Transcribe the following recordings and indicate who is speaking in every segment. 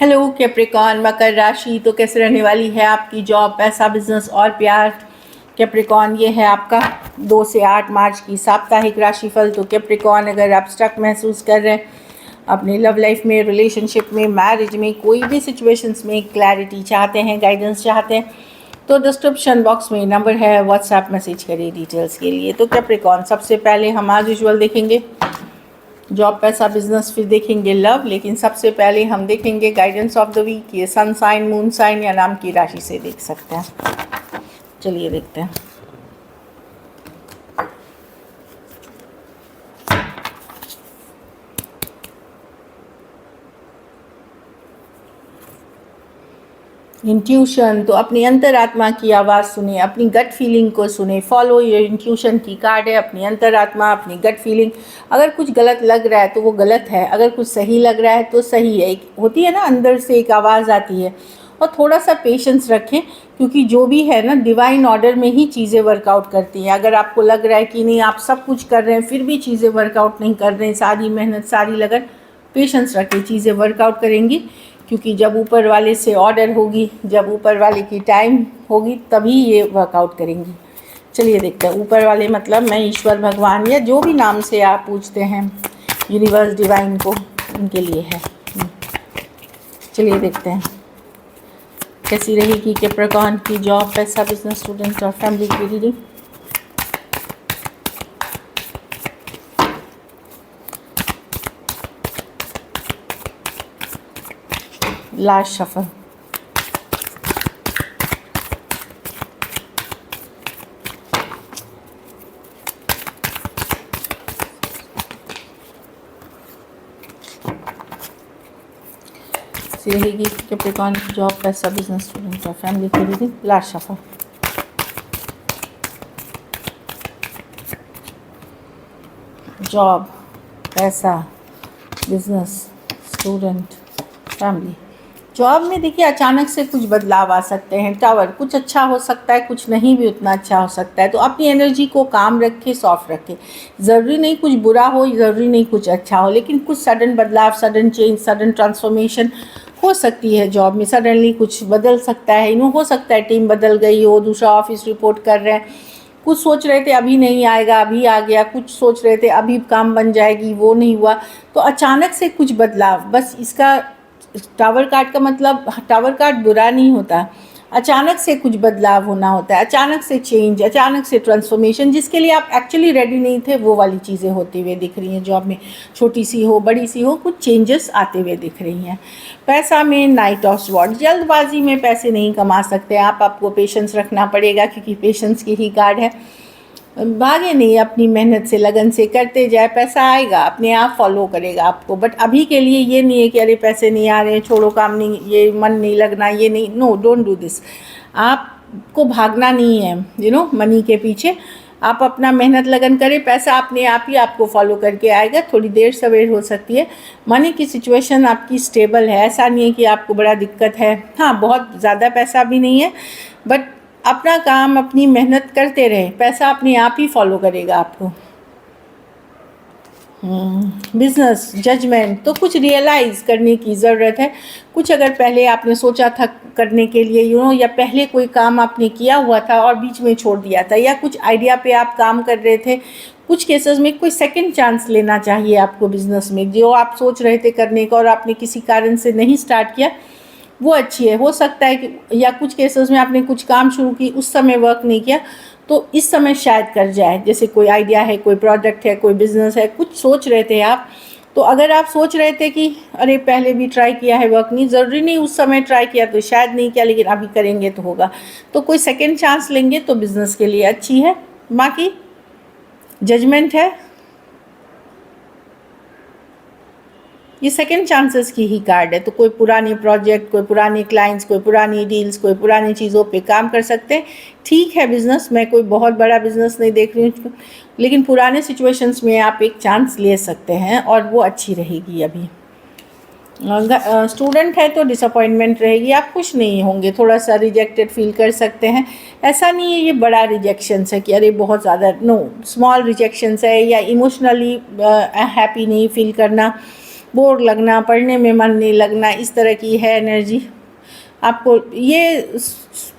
Speaker 1: Hello Capricorn मकर राशि, तो कैसे रहने वाली है आपकी जॉब, पैसा, बिजनेस और प्यार। कैप्रिकॉन, ये है आपका 2 से 8 मार्च की साप्ताहिक राशिफल। तो कैप्रिकॉन, अगर आप स्टक महसूस कर रहे हैं अपनी लव लाइफ में, रिलेशनशिप में, मैरिज में, कोई भी सिचुएशंस में क्लैरिटी चाहते हैं, गाइडेंस चाहते हैं, तो डिस्क्रिप्शन बॉक्स में नंबर है, व्हाट्सएप मैसेज करिए डिटेल्स के लिए। तो कैप्रिकॉन, सबसे पहले हम आज यूजुअल देखेंगे जॉब, पैसा, बिजनेस, फिर देखेंगे लव, लेकिन सबसे पहले हम देखेंगे गाइडेंस ऑफ द वीक। ये सन साइन, मून साइन या नाम की राशि से देख सकते हैं। चलिए देखते हैं। इंट्यूशन, तो अपनी अंतरात्मा की आवाज़ सुने, अपनी गट फीलिंग को सुने। फॉलो योर इंट्यूशन की कार्ड है। अपनी अंतरात्मा, अपनी गट फीलिंग, अगर कुछ गलत लग रहा है तो वो गलत है, अगर कुछ सही लग रहा है तो सही है। एक होती है ना, अंदर से एक आवाज़ आती है। और थोड़ा सा पेशेंस रखें, क्योंकि जो भी है ना, डिवाइन ऑर्डर में ही चीज़ें वर्कआउट करती हैं। अगर आपको लग रहा है कि नहीं, आप सब कुछ कर रहे हैं फिर भी चीज़ें वर्कआउट नहीं कर रहे हैं, सारी मेहनत, सारी लगन, पेशेंस रखें, चीज़ें वर्कआउट करेंगी। क्योंकि जब ऊपर वाले से ऑर्डर होगी, जब ऊपर वाले की टाइम होगी, तभी ये वर्कआउट करेंगी। चलिए देखते हैं। ऊपर वाले मतलब मैं ईश्वर, भगवान, या जो भी नाम से आप पूछते हैं, यूनिवर्स, डिवाइन को, उनके लिए है। चलिए देखते हैं कैसी रहेगी कैप्रिकॉन की जॉब, पैसा, बिजनेस, स्टूडेंट और फैमिली की रीडिंग। Last shuffle. रहेगी कैप्रिकॉन की जॉब, पैसा, बिजनेस, स्टूडेंट और फैमिली की रीडिंग। Last shuffle. जॉब, पैसा, बिजनेस, स्टूडेंट, फैमिली। जॉब में देखिए अचानक से कुछ बदलाव आ सकते हैं। टावर, कुछ अच्छा हो सकता है, कुछ नहीं भी उतना अच्छा हो सकता है। तो अपनी एनर्जी को काम रखें, सॉफ्ट रखें। ज़रूरी नहीं कुछ बुरा हो, ज़रूरी नहीं कुछ अच्छा हो, लेकिन कुछ सडन बदलाव, सडन चेंज, सडन ट्रांसफॉर्मेशन हो सकती है जॉब में। सडनली कुछ बदल सकता है, हो सकता है टीम बदल गई हो, दूसरा ऑफिस रिपोर्ट कर रहे हैं, कुछ सोच रहे थे अभी नहीं आएगा, अभी आ गया, कुछ सोच रहे थे अभी काम बन जाएगी, वो नहीं हुआ। तो अचानक से कुछ बदलाव, बस इसका टावर कार्ड का मतलब, टावर कार्ड बुरा नहीं होता, अचानक से कुछ बदलाव होना होता है, अचानक से चेंज, अचानक से ट्रांसफॉर्मेशन, जिसके लिए आप एक्चुअली रेडी नहीं थे, वो वाली चीज़ें होती हुए दिख रही हैं जॉब में। छोटी सी हो, बड़ी सी हो, कुछ चेंजेस आते हुए दिख रही हैं। पैसा में नाइट ऑफ स्वॉर्ड, जल्दबाजी में पैसे नहीं कमा सकते आप, आपको पेशेंस रखना पड़ेगा, क्योंकि पेशेंस की ही कार्ड है। भागे नहीं, अपनी मेहनत से, लगन से करते जाए, पैसा आएगा, अपने आप फॉलो करेगा आपको। बट अभी के लिए ये नहीं है कि अरे पैसे नहीं आ रहे, छोड़ो, काम नहीं, ये मन नहीं लगना, ये नहीं, नो, डोंट डू दिस। आपको भागना नहीं है मनी के पीछे। आप अपना मेहनत लगन करें, पैसा अपने आप ही आपको फॉलो करके आएगा। थोड़ी देर सवेर हो सकती है। मनी की सिचुएशन आपकी स्टेबल है, ऐसा नहीं है कि आपको बड़ा दिक्कत है। हाँ, बहुत ज़्यादा पैसा भी नहीं है, बट अपना काम, अपनी मेहनत करते रहे, पैसा अपने आप ही फॉलो करेगा आपको। बिजनेस, जजमेंट, तो कुछ रियलाइज़ करने की ज़रूरत है। कुछ अगर पहले आपने सोचा था करने के लिए या पहले कोई काम आपने किया हुआ था और बीच में छोड़ दिया था, या कुछ आइडिया पे आप काम कर रहे थे, कुछ केसेस में कोई सेकंड चांस लेना चाहिए आपको बिजनेस में। जो आप सोच रहे थे करने का और आपने किसी कारण से नहीं स्टार्ट किया, वो अच्छी है। हो सकता है कि, या कुछ केसेस में आपने कुछ काम शुरू की, उस समय वर्क नहीं किया, तो इस समय शायद कर जाए। जैसे कोई आइडिया है, कोई प्रोडक्ट है, कोई बिजनेस है, कुछ सोच रहे थे आप, तो अगर आप सोच रहे थे कि अरे पहले भी ट्राई किया है, वर्क नहीं, ज़रूरी नहीं उस समय ट्राई किया तो शायद नहीं किया, लेकिन अभी करेंगे तो होगा। तो कोई सेकेंड चांस लेंगे तो बिजनेस के लिए अच्छी है। बाकी जजमेंट है, ये सेकंड चांसेस की ही कार्ड है। तो कोई पुरानी प्रोजेक्ट, कोई पुरानी क्लाइंट्स, कोई पुरानी डील्स, कोई पुरानी चीज़ों पे काम कर सकते हैं। ठीक है, बिजनेस, मैं कोई बहुत बड़ा बिजनेस नहीं देख रही हूँ, लेकिन पुराने सिचुएशंस में आप एक चांस ले सकते हैं और वो अच्छी रहेगी। अभी स्टूडेंट है तो डिसअपॉइंटमेंट रहेगी, आप खुश नहीं होंगे, थोड़ा सा रिजेक्टेड फील कर सकते हैं। ऐसा नहीं है ये बड़ा रिजेक्शंस है कि अरे बहुत ज़्यादा, नो, स्मॉल रिजेक्शंस है, या इमोशनली हैप्पी नहीं फील करना, बोर लगना, पढ़ने में मन नहीं लगना, इस तरह की है एनर्जी आपको। ये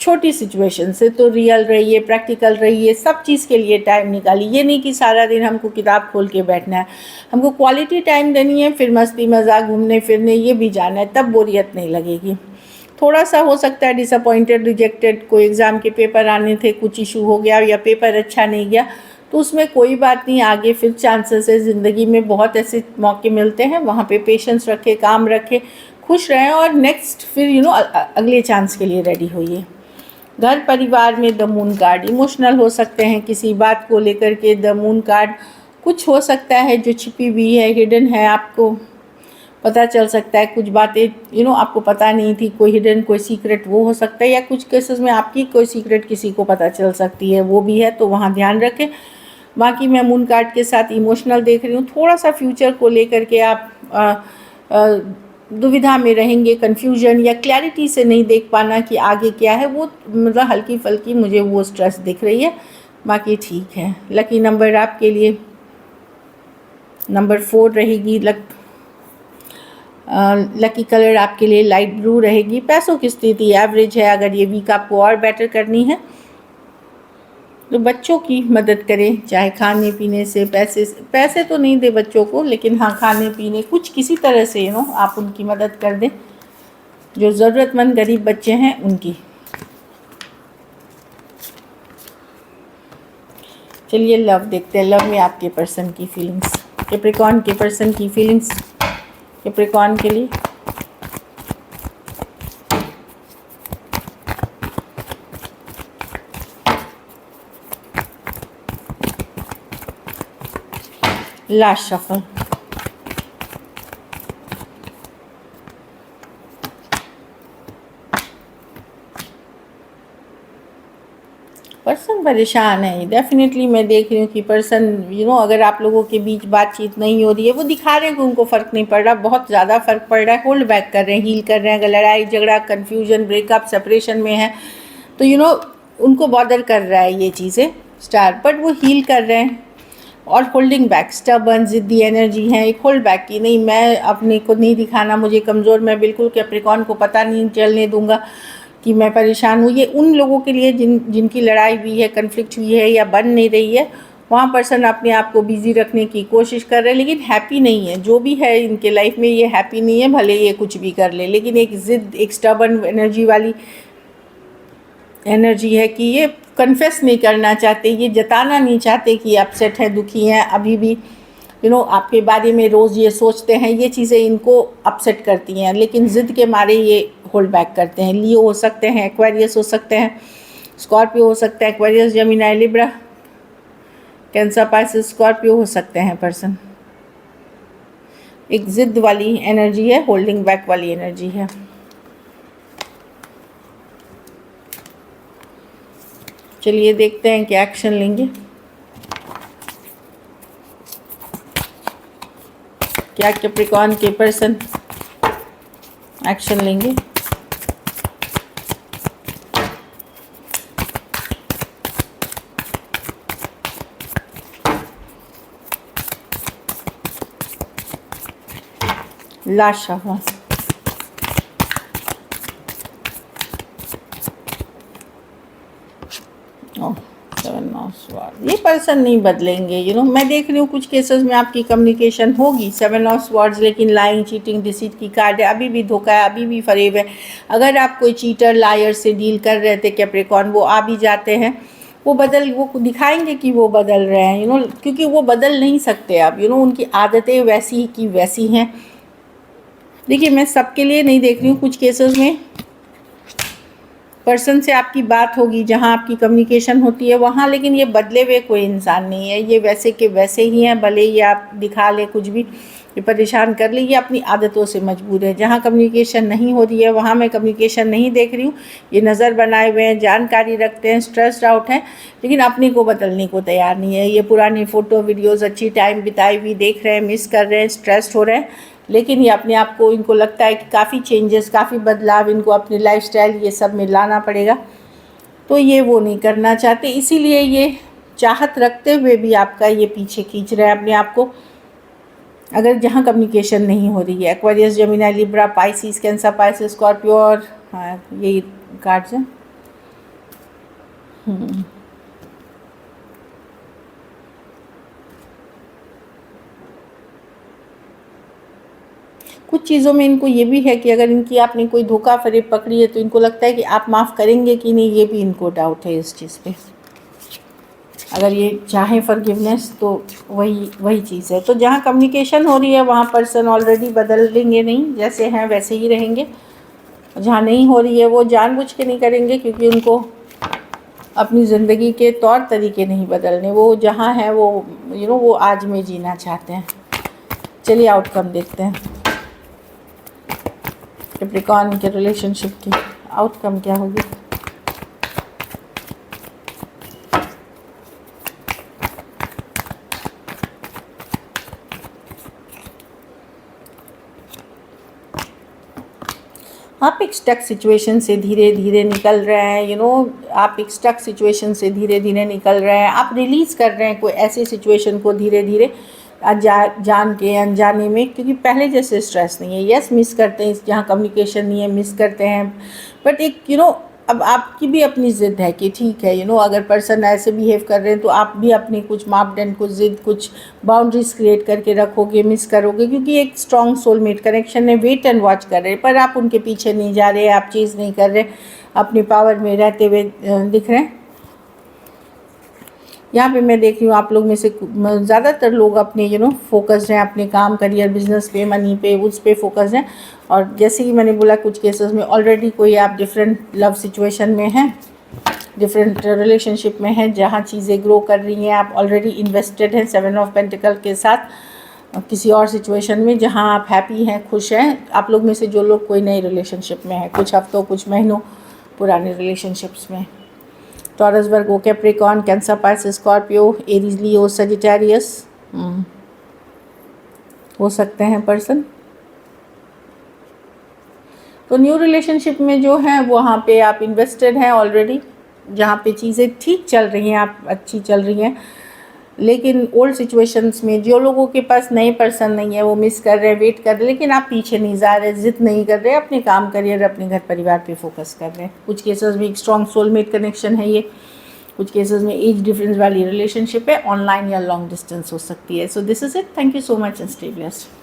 Speaker 1: छोटी सिचुएशन से तो रियल रहिए, प्रैक्टिकल रहिए, सब चीज़ के लिए टाइम निकालिए। ये नहीं कि सारा दिन हमको किताब खोल के बैठना है, हमको क्वालिटी टाइम देनी है, फिर मस्ती मजाक, घूमने फिरने ये भी जाना है, तब बोरियत नहीं लगेगी। थोड़ा सा हो सकता है डिसअपॉइंटेड, रिजेक्टेड, कोई एग्ज़ाम के पेपर आने थे, कुछ इशू हो गया या पेपर अच्छा नहीं गया, तो उसमें कोई बात नहीं, आगे फिर चांसेस है। ज़िंदगी में बहुत ऐसे मौके मिलते हैं, वहाँ पे पेशेंस रखें, काम रखें, खुश रहें और नेक्स्ट फिर अगले चांस के लिए रेडी होइए। घर परिवार में द मून कार्ड, इमोशनल हो सकते हैं किसी बात को लेकर के। द मून कार्ड कुछ हो सकता है जो छिपी हुई है, हिडन है, आपको पता चल सकता है कुछ बातें आपको पता नहीं थी, कोई हिडन, कोई सीक्रेट वो हो सकता है, या कुछ केसेस में आपकी कोई सीक्रेट किसी को पता चल सकती है, वो भी है, तो वहाँ ध्यान रखें। बाकी मैं मून कार्ड के साथ इमोशनल देख रही हूँ। थोड़ा सा फ्यूचर को लेकर के आप दुविधा में रहेंगे, कन्फ्यूजन या क्लैरिटी से नहीं देख पाना कि आगे क्या है, वो मतलब हल्की फल्की मुझे वो स्ट्रेस दिख रही है। बाकी ठीक है। लकी नंबर आपके लिए नंबर 4 रहेगी। लकी कलर आपके लिए लाइट ब्लू रहेगी। पैसों की स्थिति एवरेज है। अगर ये वीक आपको और बेटर करनी है तो बच्चों की मदद करें, चाहे खाने पीने से, पैसे तो नहीं दे बच्चों को, लेकिन हाँ खाने पीने कुछ किसी तरह से आप उनकी मदद कर दें, जो ज़रूरतमंद गरीब बच्चे हैं उनकी। चलिए लव देखते हैं। लव में आपके पर्सन की फीलिंग्स, कैप्रिकॉर्न के पर्सन की फीलिंग्स कैप्रिकॉर्न के लिए। Last shuffle. पर्सन परेशान है डेफिनेटली। मैं देख रही हूँ कि पर्सन अगर आप लोगों के बीच बातचीत नहीं हो रही है, वो दिखा रहे हैं कि उनको फ़र्क नहीं पड़ रहा, बहुत ज़्यादा फ़र्क पड़ रहा है, होल्ड बैक कर रहे हैं, हील कर रहे हैं। अगर लड़ाई झगड़ा, कन्फ्यूजन, ब्रेकअप, सेपरेशन में है तो उनको बॉदर कर रहा है ये चीज़ें स्टार, बट वो हील कर रहे हैं। और होल्डिंग बैक, स्टबर्न, ज़िद्दी एनर्जी है, एक होल्ड बैक की, नहीं मैं अपने को नहीं दिखाना, मुझे कमज़ोर, मैं बिल्कुल कैप्रिकॉर्न को पता नहीं चलने दूंगा कि मैं परेशान हूँ। ये उन लोगों के लिए जिनकी लड़ाई हुई है, कन्फ्लिक्ट हुई है या बन नहीं रही है, वहाँ पर्सन अपने आप को बिज़ी रखने की कोशिश कर रहे हैं, लेकिन हैप्पी नहीं है। जो भी है इनके लाइफ में ये हैप्पी नहीं है, भले ये कुछ भी कर ले, लेकिन एक ज़िद, एक स्टबर्न एनर्जी वाली एनर्जी है कि ये कन्फेस नहीं करना चाहते, ये जताना नहीं चाहते कि अपसेट है, दुखी हैं, अभी भी आपके बारे में रोज़ ये सोचते हैं। ये चीज़ें इनको अपसेट करती हैं, लेकिन ज़िद के मारे ये होल्ड बैक करते हैं। लियो हो सकते हैं, एक्वेरियस हो सकते हैं, स्कॉर्पियो हो सकता है, Aquarius, Gemini, Libra, cancer, Pisces, Scorpio हो सकते हैं पर्सन। एक ज़िद वाली एनर्जी है, होल्डिंग बैक वाली एनर्जी है। चलिए देखते हैं क्या एक्शन लेंगे, क्या कैप्रिकॉर्न के पर्सन एक्शन लेंगे। Last shuffle. ये पर्सन नहीं बदलेंगे। मैं देख रही हूँ कुछ केसेस में आपकी कम्युनिकेशन होगी। 7 ऑफ स्वॉर्ड्स, लेकिन लाइंग, चीटिंग, डिसीट की कार्ड है। अभी भी धोखा है, अभी भी फरेब है। अगर आप कोई चीटर, लायर से डील कर रहे थे कैप्रिकॉर्न, वो आ भी जाते हैं, वो दिखाएंगे कि वो बदल रहे हैं, क्योंकि वो बदल नहीं सकते अब, उनकी आदतें वैसी की वैसी हैं। देखिए मैं सबके लिए नहीं देख रही हूँ, कुछ केसेस में पर्सन से आपकी बात होगी, जहाँ आपकी कम्युनिकेशन होती है वहाँ, लेकिन ये बदले हुए कोई इंसान नहीं है, ये वैसे के वैसे ही हैं। भले ही आप दिखा ले कुछ भी, ये परेशान कर ले, ये अपनी आदतों से मजबूर है। जहाँ कम्युनिकेशन नहीं हो रही है वहाँ मैं कम्युनिकेशन नहीं देख रही हूँ। ये नज़र बनाए हुए हैं, जानकारी रखते हैं, स्ट्रेस्ड आउट हैं, लेकिन अपने को बदलने को तैयार नहीं है। ये पुरानी फ़ोटो, वीडियोज़, अच्छी टाइम बिताई हुई देख रहे हैं, मिस कर रहे हैं, स्ट्रेस्ड हो रहे हैं, लेकिन ये अपने आप को, इनको लगता है कि काफ़ी चेंजेस, काफ़ी बदलाव इनको अपनी लाइफस्टाइल ये सब में लाना पड़ेगा, तो ये वो नहीं करना चाहते। इसीलिए ये चाहत रखते हुए भी आपका ये पीछे खींच रहे हैं अपने आप को। अगर जहाँ कम्युनिकेशन नहीं हो रही है। Aquarius, Gemini, Libra, Pisces, cancer, Pisces, Scorpio और हाँ यही कार्ड्स हैं। कुछ चीज़ों में इनको ये भी है कि अगर इनकी आपने कोई धोखा फरेब पकड़ी है तो इनको लगता है कि आप माफ़ करेंगे कि नहीं, ये भी इनको डाउट है इस चीज़ पे। अगर ये चाहें फॉरगिवनेस तो वही चीज़ है। तो जहाँ कम्युनिकेशन हो रही है वहाँ पर्सन ऑलरेडी बदलेंगे नहीं, जैसे हैं वैसे ही रहेंगे। जहाँ नहीं हो रही है वो जानबूझ के नहीं करेंगे, क्योंकि उनको अपनी ज़िंदगी के तौर तरीके नहीं बदलने, वो जहाँ है वो वो आज में जीना चाहते हैं। चलिए आउटकम देखते हैं कैप्रिकॉर्न के रिलेशनशिप की आउटकम क्या होगी। आप एक स्टक सिचुएशन से धीरे धीरे निकल रहे हैं, आप एक स्टक सिचुएशन से धीरे धीरे निकल रहे हैं। आप रिलीज़ कर रहे हैं कोई ऐसी सिचुएशन को धीरे धीरे जान के अनजाने में, क्योंकि पहले जैसे स्ट्रेस नहीं है। यस, मिस करते हैं जहाँ कम्युनिकेशन नहीं है, मिस करते हैं, बट एक अब आपकी भी अपनी ज़िद है कि ठीक है अगर पर्सन ऐसे बिहेव कर रहे हैं तो आप भी अपनी कुछ मापदंड, कुछ ज़िद, कुछ बाउंड्रीज क्रिएट करके रखोगे, मिस करोगे, क्योंकि एक स्ट्रॉन्ग सोलमेट कनेक्शन है। वेट एंड वॉच कर रहे हैं, पर आप उनके पीछे नहीं जा रहे, आप चीज़ नहीं कर रहे, अपनी पावर में रहते हुए दिख रहे हैं। यहाँ पे मैं देख रही हूँ आप लोग में से ज़्यादातर लोग अपने फोकस्ड हैं अपने काम, करियर, बिजनेस पे, मनी पे, उस पे फोकस्ड हैं। और जैसे कि मैंने बोला कुछ केसेस में ऑलरेडी कोई आप डिफरेंट लव सिचुएशन में हैं, डिफरेंट रिलेशनशिप में हैं, जहाँ चीज़ें ग्रो कर रही हैं। आप ऑलरेडी इन्वेस्टेड हैं 7 ऑफ पेंटिकल के साथ किसी और सिचुएशन में, जहाँ आप हैप्पी हैं, खुश हैं। आप लोग में से जो लोग कोई नई रिलेशनशिप में हैं, कुछ हफ्तों, कुछ महीनों पुराने रिलेशनशिप्स में। Taurus, Virgo, Capricorn, Cancer, Pisces, Scorpio, Aries, Leo, Sagittarius हो सकते हैं पर्सन। तो न्यू रिलेशनशिप में जो है वहाँ पे आप इन्वेस्टेड हैं ऑलरेडी, जहाँ पे चीज़ें ठीक चल रही हैं, आप अच्छी चल रही हैं। लेकिन ओल्ड सिचुएशंस में जो लोगों के पास नए पर्सन नहीं है वो मिस कर रहे हैं, वेट कर रहे हैं, लेकिन आप पीछे नहीं जा रहे, जिद नहीं कर रहे, अपने काम, करियर, अपने घर परिवार पे फोकस कर रहे हैं। कुछ केसेस में एक स्ट्रॉन्ग सोलमेट कनेक्शन है ये, कुछ केसेस में एज डिफरेंस वाली रिलेशनशिप है, ऑनलाइन या लॉन्ग डिस्टेंस हो सकती है। So this is it, thank you so much and stay blessed.